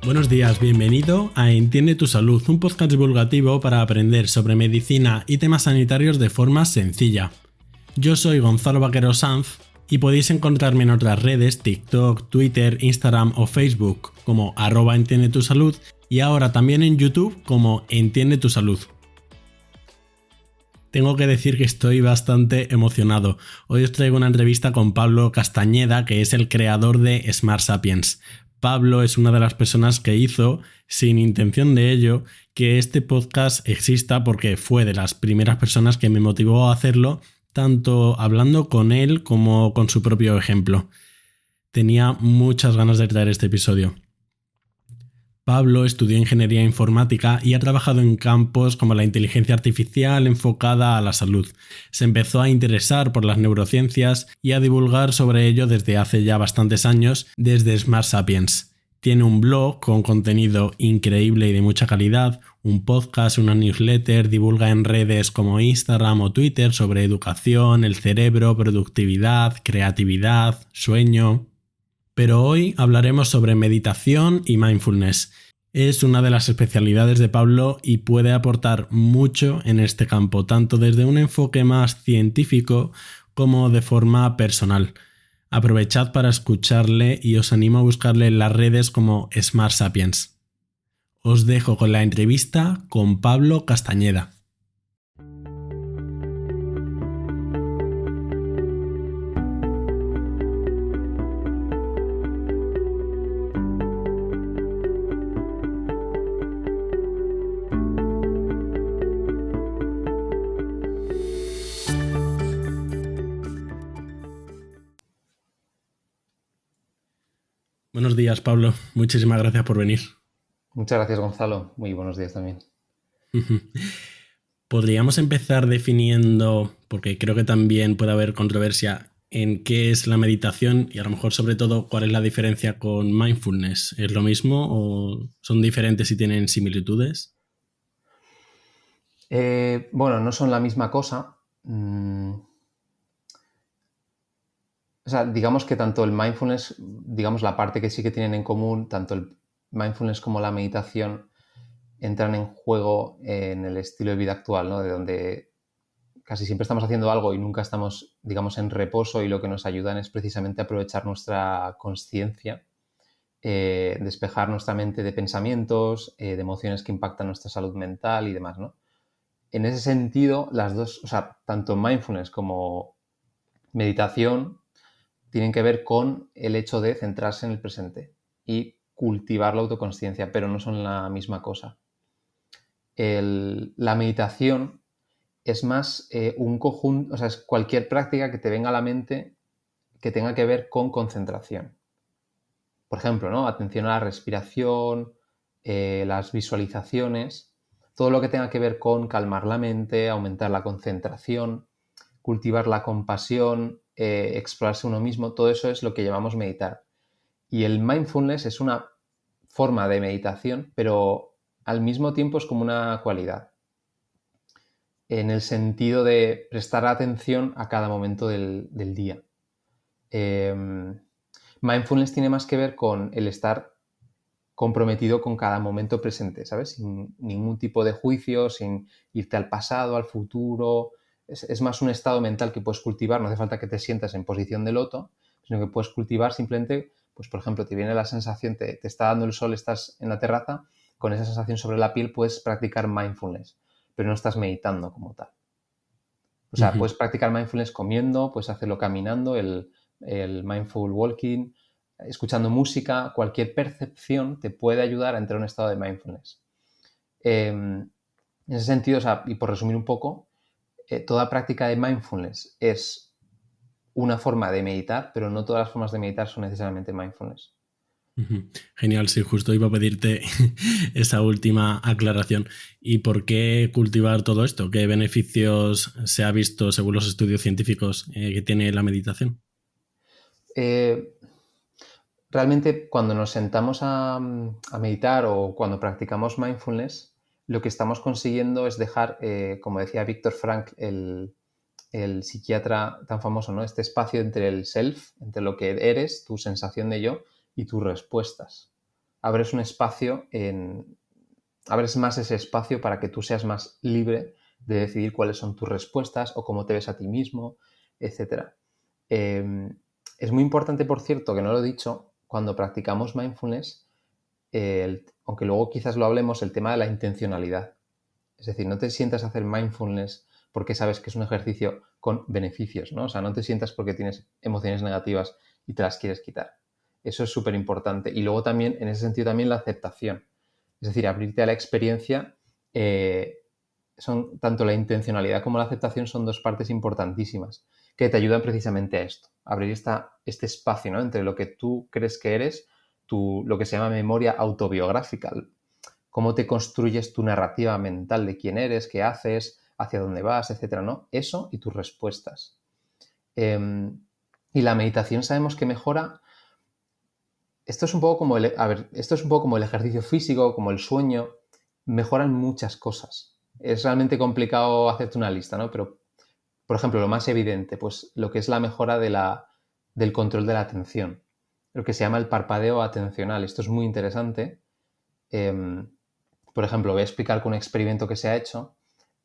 Buenos días, bienvenido a Entiende tu Salud, un podcast divulgativo para aprender sobre medicina y temas sanitarios de forma sencilla. Yo soy Gonzalo Vaquero Sanz y podéis encontrarme en otras redes, TikTok, Twitter, Instagram o Facebook como @Entiende tu Salud y ahora también en YouTube como Entiende tu Salud. Tengo que decir que estoy bastante emocionado. Hoy os traigo una entrevista con Pablo Castañeda, que es el creador de Smart Sapiens. Pablo es una de las personas que hizo, sin intención de ello, que este podcast exista porque fue de las primeras personas que me motivó a hacerlo, tanto hablando con él como con su propio ejemplo. Tenía muchas ganas de traer este episodio. Pablo estudió ingeniería informática y ha trabajado en campos como la inteligencia artificial enfocada a la salud. Se empezó a interesar por las neurociencias y a divulgar sobre ello desde hace ya bastantes años, desde Smart Sapiens. Tiene un blog con contenido increíble y de mucha calidad, un podcast, una newsletter, divulga en redes como Instagram o Twitter sobre educación, el cerebro, productividad, creatividad, sueño. Pero hoy hablaremos sobre meditación y mindfulness. Es una de las especialidades de Pablo y puede aportar mucho en este campo, tanto desde un enfoque más científico como de forma personal. Aprovechad para escucharle y os animo a buscarle en las redes como Smart Sapiens. Os dejo con la entrevista con Pablo Castañeda. Buenos días, Pablo. Muchísimas gracias por venir. Muchas gracias, Gonzalo. Muy buenos días también. Podríamos empezar definiendo, porque creo que también puede haber controversia, en qué es la meditación y a lo mejor sobre todo cuál es la diferencia con mindfulness. ¿Es lo mismo o son diferentes y tienen similitudes? Bueno, no son la misma cosa. O sea, digamos que tanto el mindfulness, digamos la parte que sí que tienen en común, tanto el mindfulness como la meditación entran en juego en el estilo de vida actual, ¿no? De donde casi siempre estamos haciendo algo y nunca estamos, digamos, en reposo, y lo que nos ayudan es precisamente aprovechar nuestra consciencia, despejar nuestra mente de pensamientos, de emociones que impactan nuestra salud mental y demás, ¿no? En ese sentido, las dos, o sea, tanto mindfulness como meditación tienen que ver con el hecho de centrarse en el presente y cultivar la autoconsciencia, pero no son la misma cosa. La meditación es más un conjunto, o sea, es cualquier práctica que te venga a la mente que tenga que ver con concentración. Por ejemplo, ¿no? Atención a la respiración, las visualizaciones, todo lo que tenga que ver con calmar la mente, aumentar la concentración, cultivar la compasión, explorarse uno mismo, todo eso es lo que llamamos meditar. Y el mindfulness es una forma de meditación, pero al mismo tiempo es como una cualidad, en el sentido de prestar atención a cada momento del día. Mindfulness tiene más que ver con el estar comprometido con cada momento presente, ¿sabes? Sin ningún tipo de juicio, sin irte al pasado, al futuro. Es más un estado mental que puedes cultivar, no hace falta que te sientas en posición de loto, sino que puedes cultivar simplemente, pues por ejemplo, te viene la sensación, te está dando el sol, estás en la terraza, con esa sensación sobre la piel puedes practicar mindfulness, pero no estás meditando como tal. O sea, puedes practicar mindfulness comiendo, puedes hacerlo caminando, el mindful walking, escuchando música, cualquier percepción te puede ayudar a entrar en un estado de mindfulness. En ese sentido, o sea, y por resumir un poco, toda práctica de mindfulness es una forma de meditar, pero no todas las formas de meditar son necesariamente mindfulness. Genial, sí, justo iba a pedirte esa última aclaración. ¿Y por qué cultivar todo esto? ¿Qué beneficios se ha visto según los estudios científicos que tiene la meditación? Realmente cuando nos sentamos a meditar o cuando practicamos mindfulness, lo que estamos consiguiendo es dejar, como decía Viktor Frankl, el psiquiatra tan famoso, ¿no? Este espacio entre el self, entre lo que eres, tu sensación de yo, y tus respuestas abres un espacio abres más ese espacio para que tú seas más libre de decidir cuáles son tus respuestas o cómo te ves a ti mismo, etcétera. Es muy importante, por cierto, que no lo he dicho, cuando practicamos mindfulness, aunque luego quizás lo hablemos, el tema de la intencionalidad. Es decir, no te sientas a hacer mindfulness porque sabes que es un ejercicio con beneficios, ¿no? O sea, no te sientas porque tienes emociones negativas y te las quieres quitar. Eso es súper importante. Y luego también, en ese sentido, también la aceptación. Es decir, abrirte a la experiencia. Tanto la intencionalidad como la aceptación son dos partes importantísimas que te ayudan precisamente a esto, a abrir este espacio, ¿no? Entre lo que tú crees que eres, lo que se llama memoria autobiográfica, cómo te construyes tu narrativa mental de quién eres, qué haces, hacia dónde vas, etcétera, ¿no? Eso y tus respuestas. Y la meditación sabemos que mejora. Esto es un poco como esto es un poco como el ejercicio físico, como el sueño. Mejoran muchas cosas. Es realmente complicado hacerte una lista, ¿no? Pero, por ejemplo, lo más evidente, pues lo que es la mejora del control de la atención. Lo que se llama el parpadeo atencional. Esto es muy interesante. Por ejemplo, voy a explicar con un experimento que se ha hecho,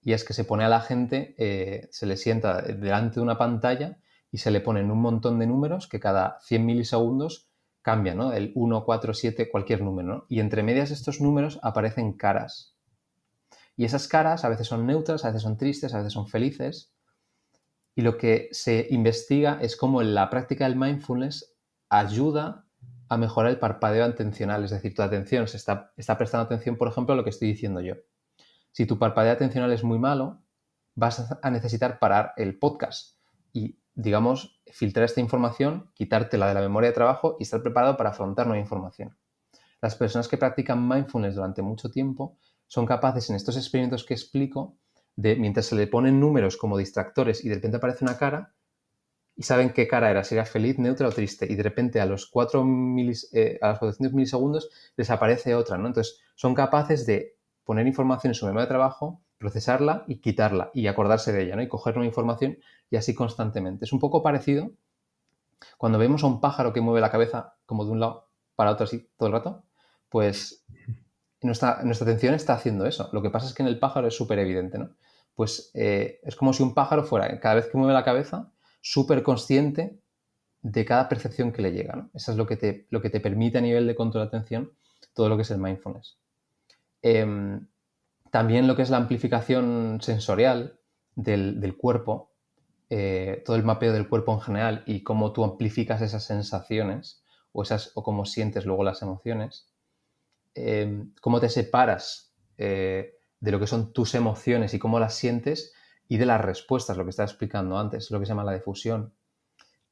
y es que se pone a la gente, se le sienta delante de una pantalla y se le ponen un montón de números que cada 100 milisegundos cambian, ¿no? El 1, 4, 7, cualquier número, ¿no? Y entre medias de estos números aparecen caras. Y esas caras a veces son neutras, a veces son tristes, a veces son felices. Y lo que se investiga es cómo la práctica del mindfulness ayuda a mejorar el parpadeo atencional. Es decir, tu atención está prestando atención, por ejemplo, a lo que estoy diciendo yo. Si tu parpadeo atencional es muy malo, vas a necesitar parar el podcast y, digamos, filtrar esta información, quitártela de la memoria de trabajo y estar preparado para afrontar nueva información. Las personas que practican mindfulness durante mucho tiempo son capaces, en estos experimentos que explico, de, mientras se le ponen números como distractores y de repente aparece una cara, y saben qué cara era, si era feliz, neutra o triste, y de repente a los 400 milisegundos les aparece otra, ¿no? Entonces, son capaces de poner información en su memoria de trabajo, procesarla y quitarla, y acordarse de ella, ¿no? Y coger nueva información, y así constantemente. Es un poco parecido cuando vemos a un pájaro que mueve la cabeza como de un lado para otro así todo el rato, pues nuestra atención está haciendo eso. Lo que pasa es que en el pájaro es súper evidente, ¿no? Pues es como si un pájaro fuera, cada vez que mueve la cabeza, súper consciente de cada percepción que le llega, ¿no? Eso es lo que te permite a nivel de control de atención todo lo que es el mindfulness. También lo que es la amplificación sensorial del cuerpo, todo el mapeo del cuerpo en general y cómo tú amplificas esas sensaciones o cómo sientes luego las emociones, cómo te separas de lo que son tus emociones y cómo las sientes y de las respuestas, lo que estaba explicando antes, lo que se llama la difusión.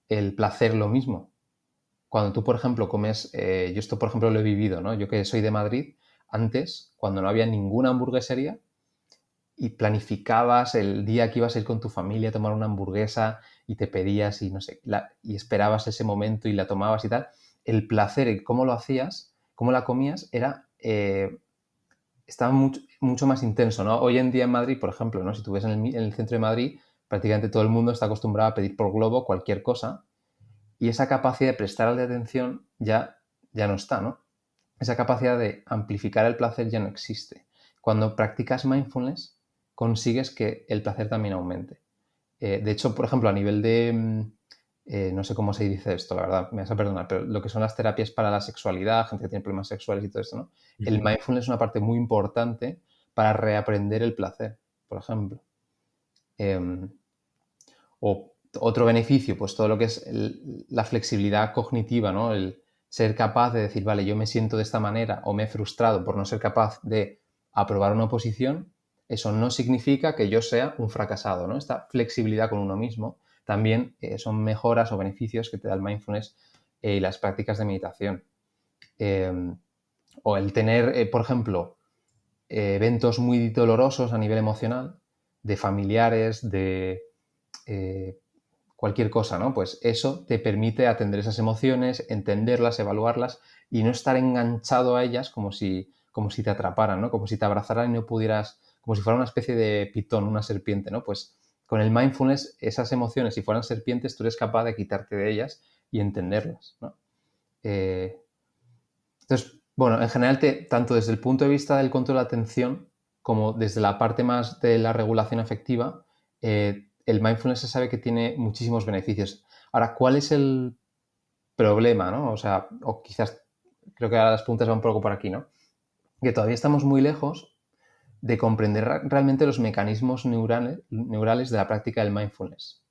El placer, lo mismo. Cuando tú, por ejemplo, comes, yo esto, por ejemplo, lo he vivido, ¿no? Yo que soy de Madrid, antes, cuando no había ninguna hamburguesería y planificabas el día que ibas a ir con tu familia a tomar una hamburguesa y te pedías y no sé, y esperabas ese momento y la tomabas y tal, el placer y cómo lo hacías, cómo la comías, estaba mucho más intenso, ¿no? Hoy en día en Madrid, por ejemplo, ¿no? Si tú ves en el centro de Madrid, prácticamente todo el mundo está acostumbrado a pedir por Globo cualquier cosa y esa capacidad de prestarle atención ya no está, ¿no? Esa capacidad de amplificar el placer ya no existe. Cuando practicas mindfulness, consigues que el placer también aumente. De hecho, por ejemplo, a nivel de, no sé cómo se dice esto, la verdad, me vas a perdonar, pero lo que son las terapias para la sexualidad, gente que tiene problemas sexuales y todo esto, ¿no? El mindfulness es una parte muy importante para reaprender el placer, por ejemplo. O otro beneficio, pues todo lo que es la flexibilidad cognitiva, ¿no? El ser capaz de decir, vale, yo me siento de esta manera o me he frustrado por no ser capaz de aprobar una oposición, eso no significa que yo sea un fracasado, ¿no? Esta flexibilidad con uno mismo también son mejoras o beneficios que te da el mindfulness y las prácticas de meditación. O el tener, por ejemplo, eventos muy dolorosos a nivel emocional, de familiares, de cualquier cosa, ¿no? Pues eso te permite atender esas emociones, entenderlas, evaluarlas y no estar enganchado a ellas como si te atraparan, ¿no? Como si te abrazaran y no pudieras, como si fuera una especie de pitón, una serpiente, ¿no? Pues con el mindfulness, esas emociones, si fueran serpientes, tú eres capaz de quitarte de ellas y entenderlas, ¿no? Entonces, Bueno, en general, tanto desde el punto de vista del control de atención como desde la parte más de la regulación afectiva, el mindfulness se sabe que tiene muchísimos beneficios. Ahora, ¿cuál es el problema, ¿no? O sea, o quizás creo que ahora las preguntas van un poco por aquí, ¿no? Que todavía estamos muy lejos de comprender realmente los mecanismos neurales de la práctica del mindfulness.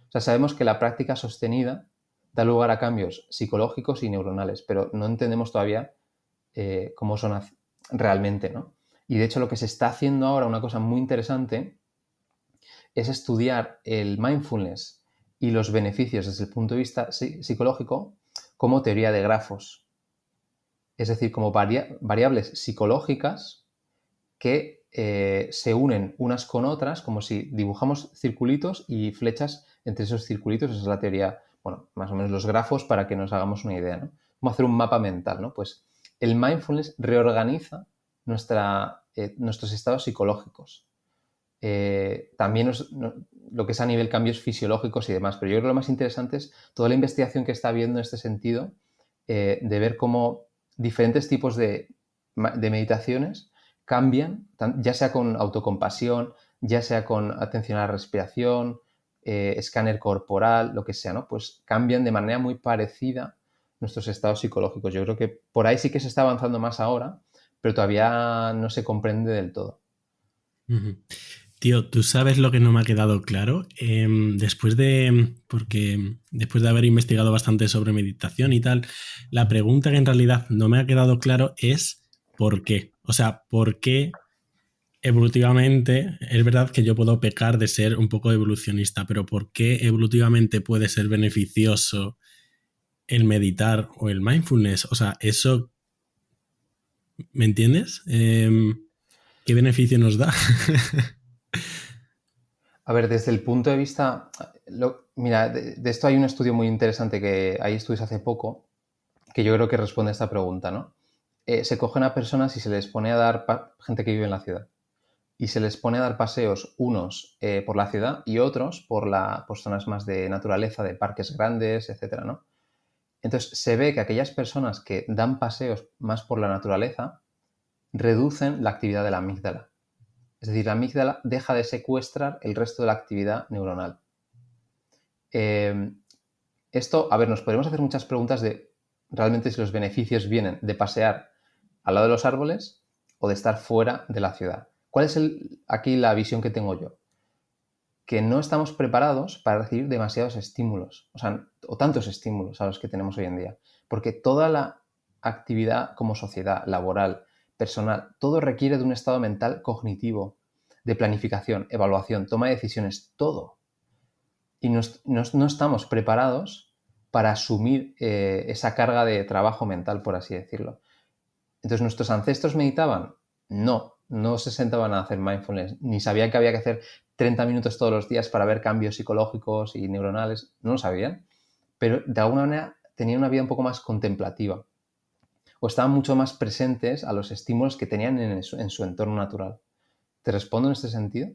O sea, sabemos que la práctica sostenida da lugar a cambios psicológicos y neuronales, pero no entendemos todavía cómo son realmente, ¿no? Y de hecho lo que se está haciendo ahora, una cosa muy interesante, es estudiar el mindfulness y los beneficios desde el punto de vista psicológico como teoría de grafos. Es decir, como variables psicológicas que se unen unas con otras, como si dibujamos circulitos y flechas entre esos circulitos. Esa es la teoría, bueno, más o menos los grafos para que nos hagamos una idea, ¿no? Como hacer un mapa mental, ¿no? Pues el mindfulness reorganiza nuestros estados psicológicos. También lo que es a nivel cambios fisiológicos y demás, pero yo creo que lo más interesante es toda la investigación que está habiendo en este sentido, de ver cómo diferentes tipos de meditaciones cambian, ya sea con autocompasión, ya sea con atención a la respiración, escáner corporal, lo que sea, ¿no? Pues cambian de manera muy parecida nuestros estados psicológicos. Yo creo que por ahí sí que se está avanzando más ahora, pero todavía no se comprende del todo. Ujú. Tío, ¿tú sabes lo que no me ha quedado claro? Porque después de haber investigado bastante sobre meditación y tal, la pregunta que en realidad no me ha quedado claro es ¿por qué? O sea, ¿por qué evolutivamente? Es verdad que yo puedo pecar de ser un poco evolucionista, pero ¿por qué evolutivamente puede ser beneficioso el meditar o el mindfulness? O sea, eso, ¿me entiendes? ¿Qué beneficio nos da? A ver, desde el punto de vista, mira, de esto hay un estudio muy interesante que hay estudios hace poco que yo creo que responde a esta pregunta, ¿no? Se cogen a personas y se les pone a dar, gente que vive en la ciudad, y se les pone a dar paseos unos por la ciudad y otros por zonas más de naturaleza, de parques grandes, etcétera, ¿no? Entonces se ve que aquellas personas que dan paseos más por la naturaleza reducen la actividad de la amígdala. Es decir, la amígdala deja de secuestrar el resto de la actividad neuronal. Esto, a ver, nos podemos hacer muchas preguntas de realmente si los beneficios vienen de pasear al lado de los árboles o de estar fuera de la ciudad. ¿Cuál es aquí la visión que tengo yo? Que no estamos preparados para recibir demasiados estímulos, o tantos estímulos a los que tenemos hoy en día. Porque toda la actividad como sociedad, laboral, personal, todo requiere de un estado mental cognitivo, de planificación, evaluación, toma de decisiones, todo. Y no estamos preparados para asumir esa carga de trabajo mental, por así decirlo. Entonces, ¿nuestros ancestros meditaban? No se sentaban a hacer mindfulness, ni sabían que había que hacer 30 minutos todos los días para ver cambios psicológicos y neuronales, no lo sabían, pero de alguna manera tenían una vida un poco más contemplativa o estaban mucho más presentes a los estímulos que tenían en su entorno natural. ¿Te respondo en este sentido?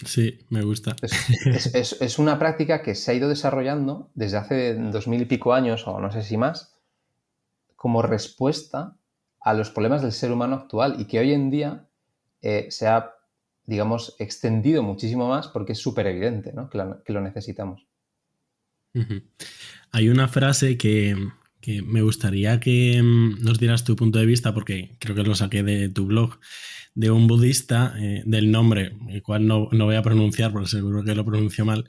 Sí, me gusta. Es una práctica que se ha ido desarrollando desde hace 2000 y pico años, o no sé si más, como respuesta a los problemas del ser humano actual y que hoy en día se ha, digamos, extendido muchísimo más porque es súper evidente, ¿no? que lo necesitamos. Hay una frase que me gustaría que nos dieras tu punto de vista, porque creo que lo saqué de tu blog, de un budista, del nombre, el cual no voy a pronunciar porque seguro que lo pronuncio mal,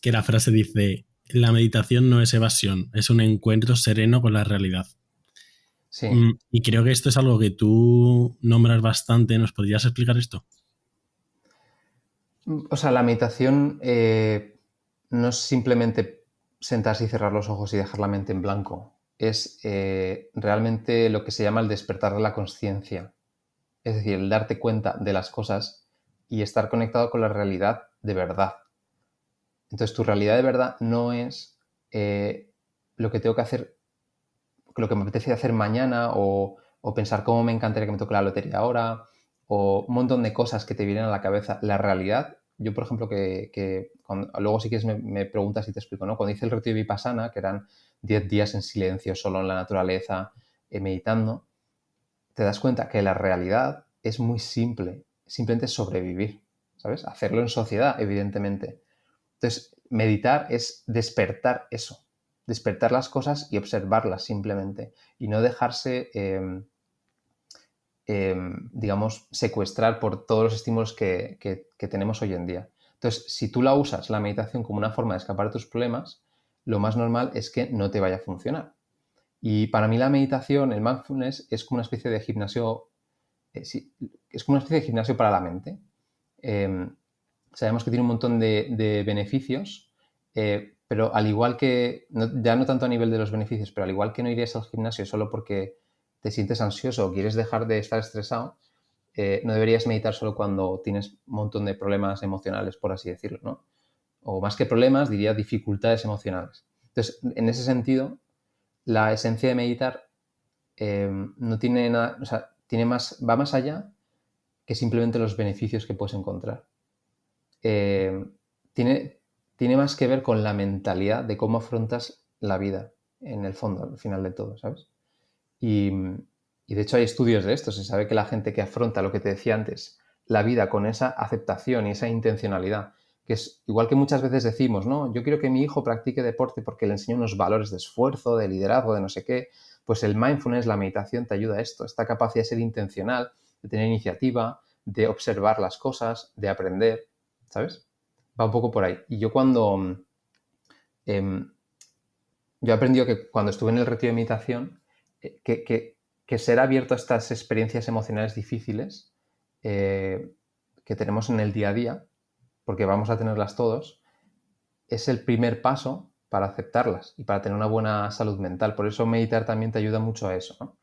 que la frase dice: la meditación no es evasión, es un encuentro sereno con la realidad. Sí. Y creo que esto es algo que tú nombras bastante. ¿Nos podrías explicar esto? O sea, la meditación no es simplemente sentarse y cerrar los ojos y dejar la mente en blanco. Es realmente lo que se llama el despertar de la conciencia. Es decir, el darte cuenta de las cosas y estar conectado con la realidad de verdad. Entonces, tu realidad de verdad no es lo que tengo que hacer, lo que me apetece hacer mañana o pensar cómo me encantaría que me toque la lotería ahora o un montón de cosas que te vienen a la cabeza. La realidad, yo por ejemplo, luego si quieres me preguntas y te explico, ¿no? Cuando hice el retiro Vipassana, que eran 10 días en silencio, solo en la naturaleza, meditando, te das cuenta que la realidad es muy simple, simplemente sobrevivir, ¿sabes? Hacerlo en sociedad, evidentemente. Entonces, meditar es despertar eso, despertar las cosas y observarlas simplemente, y no dejarse, digamos, secuestrar por todos los estímulos que tenemos hoy en día. Entonces, si tú la usas, la meditación, como una forma de escapar de tus problemas, lo más normal es que no te vaya a funcionar. Y para mí la meditación, el mindfulness, es como una especie de gimnasio, sí, es como una especie de gimnasio para la mente. Sabemos que tiene un montón de beneficios, pero al igual que, ya no tanto a nivel de los beneficios, pero al igual que no irías al gimnasio solo porque te sientes ansioso o quieres dejar de estar estresado, no deberías meditar solo cuando tienes un montón de problemas emocionales, por así decirlo, ¿no? O más que problemas, diría dificultades emocionales. Entonces, en ese sentido, la esencia de meditar no tiene nada, o sea, va más allá que simplemente los beneficios que puedes encontrar. Tiene, tiene más que ver con la mentalidad de cómo afrontas la vida, en el fondo, al final de todo, ¿sabes? Y de hecho hay estudios de esto, se sabe que la gente que afronta lo que te decía antes, la vida con esa aceptación y esa intencionalidad, que es igual que muchas veces decimos, ¿no? Yo quiero que mi hijo practique deporte porque le enseño unos valores de esfuerzo, de liderazgo, de no sé qué. Pues el mindfulness, la meditación te ayuda a esto, esta capacidad de ser intencional, de tener iniciativa, de observar las cosas, de aprender, ¿sabes? Va un poco por ahí. Y yo yo he aprendido que cuando estuve en el retiro de meditación, que ser abierto a estas experiencias emocionales difíciles que tenemos en el día a día, porque vamos a tenerlas todos, es el primer paso para aceptarlas y para tener una buena salud mental. Por eso meditar también te ayuda mucho a eso, ¿no?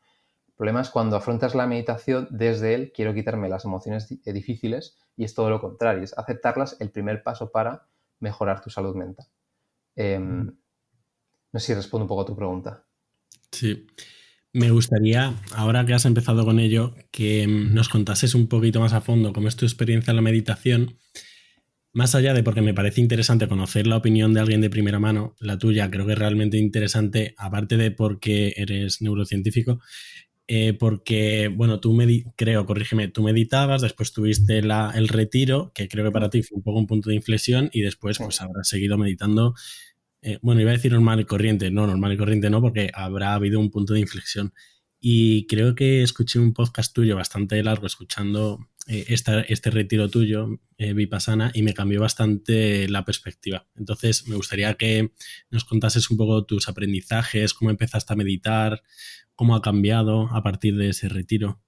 El problema es cuando afrontas la meditación desde el quiero quitarme las emociones difíciles, y es todo lo contrario, es aceptarlas el primer paso para mejorar tu salud mental. No sé si respondo un poco a tu pregunta. Sí. Me gustaría, ahora que has empezado con ello, que nos contases un poquito más a fondo cómo es tu experiencia en la meditación, más allá de porque me parece interesante conocer la opinión de alguien de primera mano, la tuya creo que es realmente interesante, aparte de porque eres neurocientífico, porque, bueno, creo, corrígeme, tú meditabas, después tuviste el retiro, que creo que para ti fue un poco un punto de inflexión, y después Sí. pues habrás seguido meditando. Bueno, iba a decir normal y corriente no, porque habrá habido un punto de inflexión. Y creo que escuché un podcast tuyo bastante largo escuchando este retiro tuyo, Vipassana, y me cambió bastante la perspectiva. Entonces, me gustaría que nos contases un poco tus aprendizajes, cómo empezaste a meditar, cómo ha cambiado a partir de ese retiro.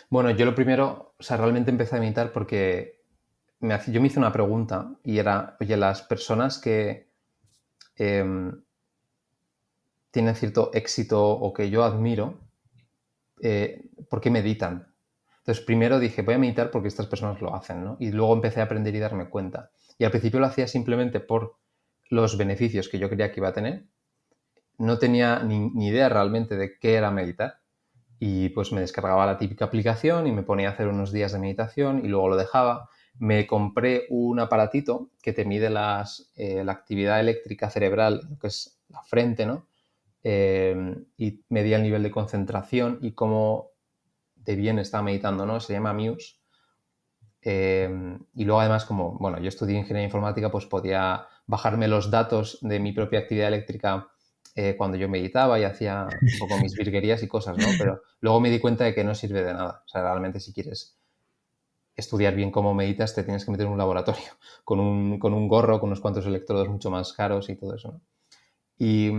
Bueno, yo lo primero, o sea, realmente empecé a meditar porque yo me hice una pregunta y era, oye, las personas que tienen cierto éxito o que yo admiro, ¿por qué meditan? Entonces, primero dije, voy a meditar porque estas personas lo hacen, ¿no? Y luego empecé a aprender y darme cuenta. Y al principio lo hacía simplemente por los beneficios que yo creía que iba a tener. No tenía ni idea realmente de qué era meditar. Y pues me descargaba la típica aplicación y me ponía a hacer unos días de meditación y luego lo dejaba. Me compré un aparatito que te mide la actividad eléctrica cerebral, que es la frente, ¿no? Y medía el nivel de concentración y cómo de bien estaba meditando, ¿no? Se llama Muse. Y luego además, como, bueno, yo estudié ingeniería informática, pues podía bajarme los datos de mi propia actividad eléctrica cuando yo meditaba y hacía un poco mis virguerías y cosas, ¿no? Pero luego me di cuenta de que no sirve de nada. O sea, realmente si quieres estudiar bien cómo meditas, te tienes que meter en un laboratorio con un gorro, con unos cuantos electrodos mucho más caros y todo eso, ¿no? Y,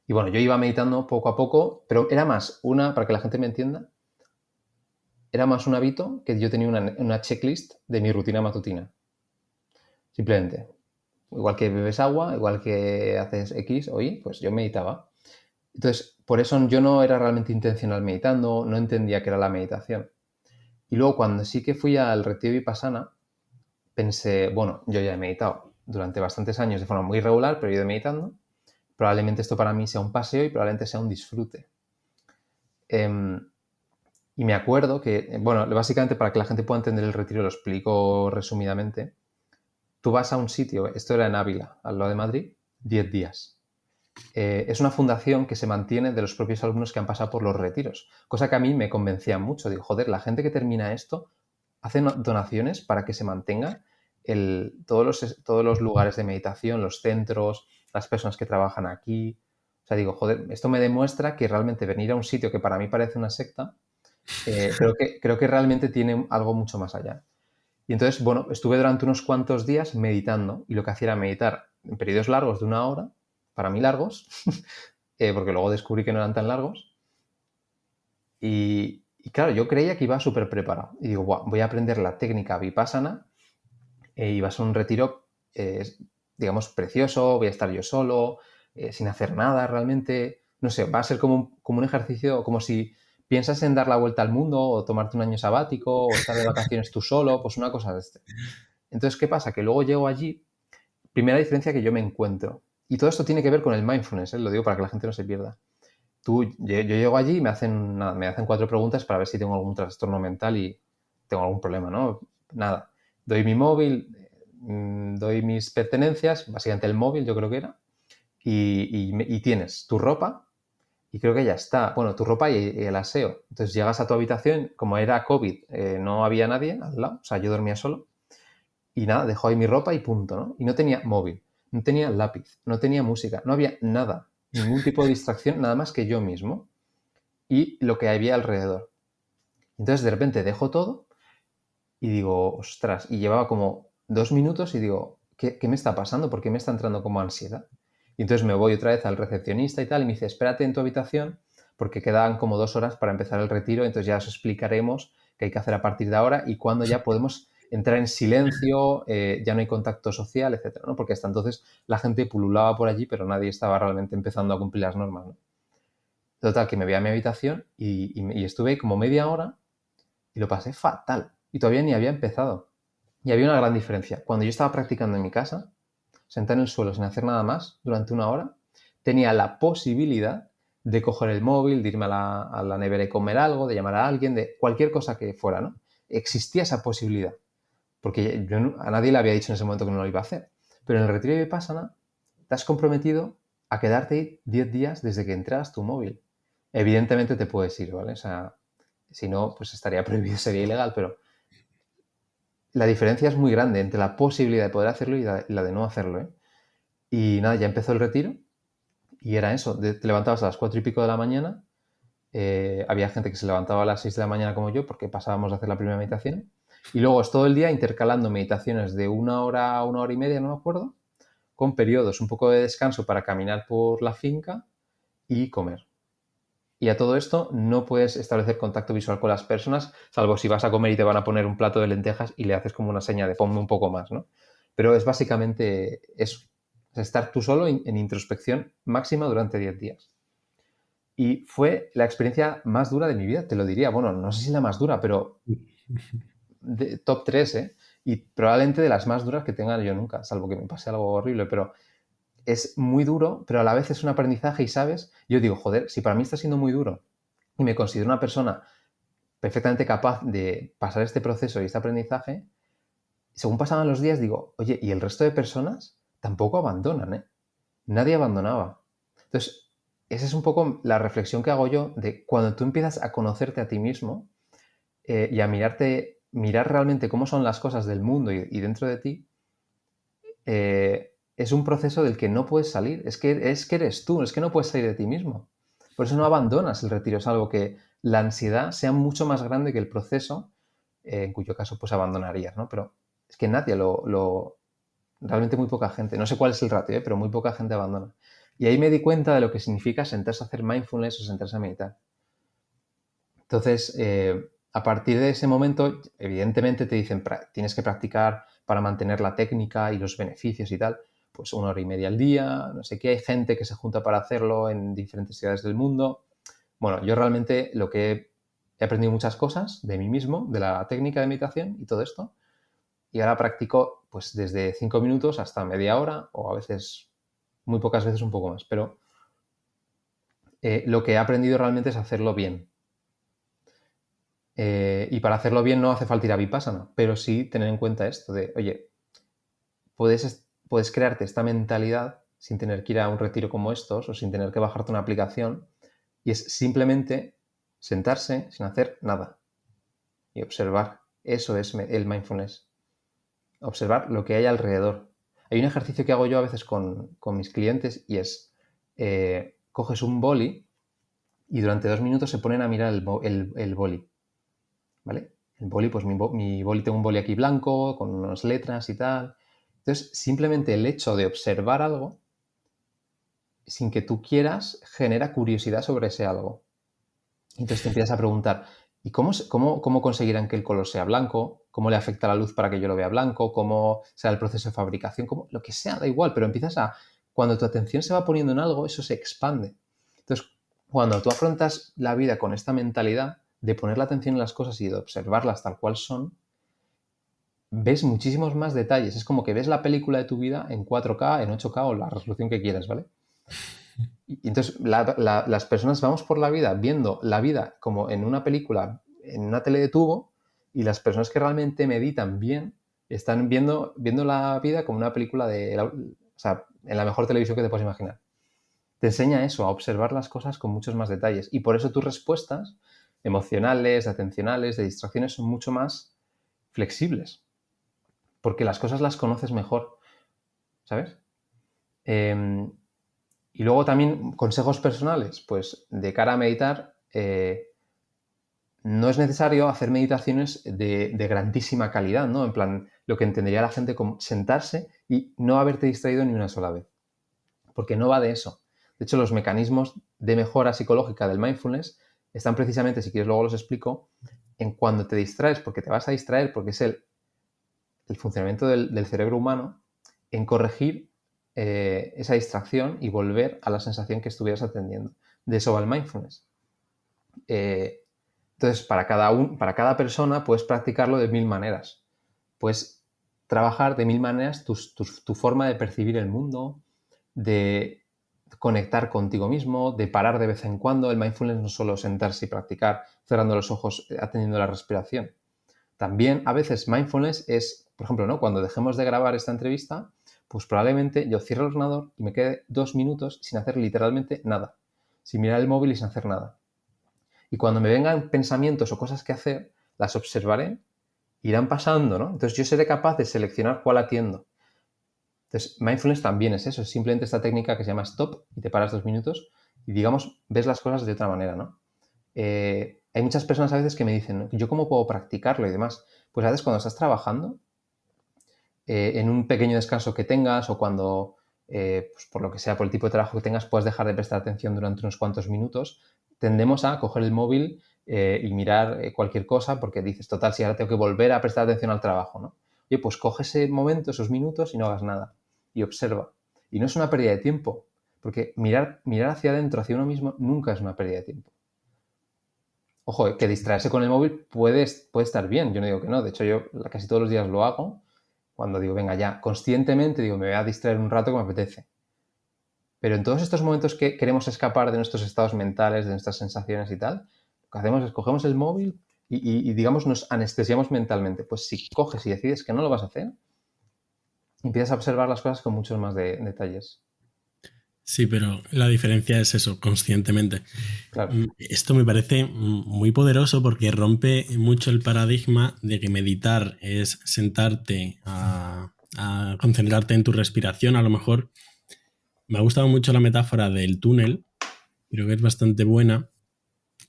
y bueno, yo iba meditando poco a poco, pero era más para que la gente me entienda, era más un hábito que yo tenía una checklist de mi rutina matutina. Simplemente. Igual que bebes agua, igual que haces X o Y, pues yo meditaba. Entonces, por eso yo no era realmente intencional meditando, no entendía qué era la meditación. Y luego cuando sí que fui al retiro Vipassana, pensé, bueno, yo ya he meditado durante bastantes años de forma muy regular, pero he ido meditando. Probablemente esto para mí sea un paseo y probablemente sea un disfrute. Y me acuerdo que, bueno, básicamente para que la gente pueda entender el retiro, lo explico resumidamente. Tú vas a un sitio, esto era en Ávila, al lado de Madrid, 10 días. es una fundación que se mantiene de los propios alumnos que han pasado por los retiros, cosa que a mí me convencía mucho. Digo, joder, la gente que termina esto hace donaciones para que se mantenga todos los lugares de meditación, los centros, las personas que trabajan aquí. O sea, digo, joder, esto me demuestra que realmente venir a un sitio que para mí parece una secta, creo que realmente tiene algo mucho más allá. Y entonces, bueno, estuve durante unos cuantos días meditando y lo que hacía era meditar en periodos largos de 1 hora, para mí largos, porque luego descubrí que no eran tan largos. Y claro, yo creía que iba súper preparado. Y digo, voy a aprender la técnica Vipassana y va a ser un retiro, digamos, precioso, voy a estar yo solo, sin hacer nada realmente. No sé, va a ser como un ejercicio, como si piensas en dar la vuelta al mundo o tomarte un año sabático o estar de vacaciones tú solo, pues una cosa de este. Entonces, ¿qué pasa? Que luego llego allí, primera diferencia que yo me encuentro. Y todo esto tiene que ver con el mindfulness, lo digo para que la gente no se pierda. Yo llego allí y me hacen 4 preguntas para ver si tengo algún trastorno mental y tengo algún problema, ¿no? Nada. Doy mi móvil, doy mis pertenencias, básicamente el móvil yo creo que era, y tienes tu ropa y creo que ya está. Bueno, tu ropa y el aseo. Entonces llegas a tu habitación, como era COVID, no había nadie al lado, o sea, yo dormía solo. Y nada, dejo ahí mi ropa y punto, ¿no? Y no tenía móvil, no tenía lápiz, no tenía música, no había nada, ningún tipo de distracción, nada más que yo mismo y lo que había alrededor. Entonces de repente dejo todo y digo, ostras, y llevaba como 2 minutos y digo, ¿qué me está pasando? ¿Por qué me está entrando como ansiedad? Y entonces me voy otra vez al recepcionista y tal, y me dice, espérate en tu habitación, porque quedan como 2 horas para empezar el retiro, entonces ya os explicaremos qué hay que hacer a partir de ahora y cuándo ya podemos entrar en silencio, ya no hay contacto social, etcétera, ¿no? Porque hasta entonces la gente pululaba por allí, pero nadie estaba realmente empezando a cumplir las normas, ¿no? Total, que me voy a mi habitación y estuve como media hora y lo pasé fatal. Y todavía ni había empezado. Y había una gran diferencia. Cuando yo estaba practicando en mi casa, sentado en el suelo sin hacer nada más durante 1 hora, tenía la posibilidad de coger el móvil, de irme a la nevera y comer algo, de llamar a alguien, de cualquier cosa que fuera, ¿no? Existía esa posibilidad. Porque yo a nadie le había dicho en ese momento que no lo iba a hacer. Pero en el retiro de Vipassana te has comprometido a quedarte ahí 10 días desde que entras tu móvil. Evidentemente te puedes ir, ¿vale? O sea, si no, pues estaría prohibido, sería ilegal, pero la diferencia es muy grande entre la posibilidad de poder hacerlo y la de no hacerlo, ¿eh? Y nada, ya empezó el retiro y era eso, te levantabas a las 4 y pico de la mañana, había gente que se levantaba a las 6 de la mañana como yo porque pasábamos de hacer la primera meditación y luego es todo el día intercalando meditaciones de 1 hora a 1 hora y media, no me acuerdo, con periodos, un poco de descanso para caminar por la finca y comer. Y a todo esto no puedes establecer contacto visual con las personas, salvo si vas a comer y te van a poner un plato de lentejas y le haces como una seña de ponme un poco más, ¿no? Pero es básicamente eso, es estar tú solo en introspección máxima durante 10 días. Y fue la experiencia más dura de mi vida, te lo diría. Bueno, no sé si la más dura, pero top 3, ¿eh? Y probablemente de las más duras que tenga yo nunca, salvo que me pase algo horrible, pero es muy duro, pero a la vez es un aprendizaje y, ¿sabes? Yo digo, joder, si para mí está siendo muy duro y me considero una persona perfectamente capaz de pasar este proceso y este aprendizaje, según pasaban los días digo, oye, ¿y el resto de personas tampoco abandonan, eh? Nadie abandonaba. Entonces, esa es un poco la reflexión que hago yo de cuando tú empiezas a conocerte a ti mismo y a mirar realmente cómo son las cosas del mundo y dentro de ti, es un proceso del que no puedes salir. Es que eres tú, es que no puedes salir de ti mismo. Por eso no abandonas el retiro, es algo que la ansiedad sea mucho más grande que el proceso, en cuyo caso pues abandonarías, ¿no? Pero es que nadie realmente muy poca gente, no sé cuál es el ratio, pero muy poca gente abandona. Y ahí me di cuenta de lo que significa sentarse a hacer mindfulness o sentarse a meditar. Entonces, a partir de ese momento, evidentemente te dicen, tienes que practicar para mantener la técnica y los beneficios y tal, pues 1 hora y media al día, no sé qué, hay gente que se junta para hacerlo en diferentes ciudades del mundo. Bueno, yo realmente he aprendido muchas cosas de mí mismo, de la técnica de meditación y todo esto, y ahora practico pues desde 5 minutos hasta media hora o a veces, muy pocas veces un poco más, pero lo que he aprendido realmente es hacerlo bien. Y para hacerlo bien no hace falta ir a Vipassana, pero sí tener en cuenta esto de, oye, puedes crearte esta mentalidad sin tener que ir a un retiro como estos o sin tener que bajarte una aplicación, y es simplemente sentarse sin hacer nada y observar. Eso es el mindfulness. Observar lo que hay alrededor. Hay un ejercicio que hago yo a veces con mis clientes y es, coges un boli y durante 2 minutos se ponen a mirar el boli, ¿vale? El boli, pues mi boli, tengo un boli aquí blanco con unas letras y tal. Entonces, simplemente el hecho de observar algo, sin que tú quieras, genera curiosidad sobre ese algo. Entonces te empiezas a preguntar, ¿y cómo conseguirán que el color sea blanco? ¿Cómo le afecta la luz para que yo lo vea blanco? ¿Cómo será el proceso de fabricación? Lo que sea, da igual, pero cuando tu atención se va poniendo en algo, eso se expande. Entonces, cuando tú afrontas la vida con esta mentalidad de poner la atención en las cosas y de observarlas tal cual son, ves muchísimos más detalles. Es como que ves la película de tu vida en 4K, en 8K o la resolución que quieras, ¿vale? Y entonces las personas vamos por la vida viendo la vida como en una película, en una tele de tubo, y las personas que realmente meditan bien están viendo la vida como una película o sea, en la mejor televisión que te puedes imaginar. Te enseña eso, a observar las cosas con muchos más detalles. Y por eso tus respuestas emocionales, atencionales, de distracciones son mucho más flexibles. Porque las cosas las conoces mejor, ¿sabes? Y luego también consejos personales, pues de cara a meditar, no es necesario hacer meditaciones de grandísima calidad, ¿no? En plan, lo que entendería la gente como sentarse y no haberte distraído ni una sola vez. Porque no va de eso. De hecho, los mecanismos de mejora psicológica del mindfulness están precisamente, si quieres luego los explico, en cuando te distraes, porque te vas a distraer, porque es el funcionamiento del cerebro humano, en corregir esa distracción y volver a la sensación que estuvieras atendiendo. De eso va el mindfulness. Entonces, para cada persona puedes practicarlo de 1000 maneras. Puedes trabajar de 1000 maneras tu forma de percibir el mundo, de conectar contigo mismo, de parar de vez en cuando. El mindfulness no es solo sentarse y practicar cerrando los ojos, atendiendo la respiración. También a veces mindfulness es, por ejemplo, ¿no? Cuando dejemos de grabar esta entrevista, pues probablemente yo cierre el ordenador y me quede 2 minutos sin hacer literalmente nada, sin mirar el móvil y sin hacer nada. Y cuando me vengan pensamientos o cosas que hacer, las observaré, irán pasando, ¿no? Entonces yo seré capaz de seleccionar cuál atiendo. Entonces, mindfulness también es eso, es simplemente esta técnica que se llama stop y te paras 2 minutos y, digamos, ves las cosas de otra manera, ¿no? Hay muchas personas a veces que me dicen, ¿no? ¿Yo cómo puedo practicarlo y demás? Pues a veces cuando estás trabajando, en un pequeño descanso que tengas o cuando, pues por lo que sea, por el tipo de trabajo que tengas, puedes dejar de prestar atención durante unos cuantos minutos, tendemos a coger el móvil y mirar cualquier cosa porque dices, total, si ahora tengo que volver a prestar atención al trabajo, ¿no? Oye, pues coge ese momento, esos minutos y no hagas nada y observa. Y no es una pérdida de tiempo, porque mirar hacia adentro, hacia uno mismo, nunca es una pérdida de tiempo. Ojo, que distraerse con el móvil puede estar bien, yo no digo que no, de hecho yo casi todos los días lo hago, cuando digo, venga ya, conscientemente digo, me voy a distraer un rato que me apetece. Pero en todos estos momentos que queremos escapar de nuestros estados mentales, de nuestras sensaciones y tal, lo que hacemos es cogemos el móvil y digamos, nos anestesiamos mentalmente. Pues si coges y decides que no lo vas a hacer, empiezas a observar las cosas con muchos más detalles. Sí, pero la diferencia es eso, conscientemente. Claro. Esto me parece muy poderoso porque rompe mucho el paradigma de que meditar es sentarte a concentrarte en tu respiración. A lo mejor me ha gustado mucho la metáfora del túnel, creo que es bastante buena.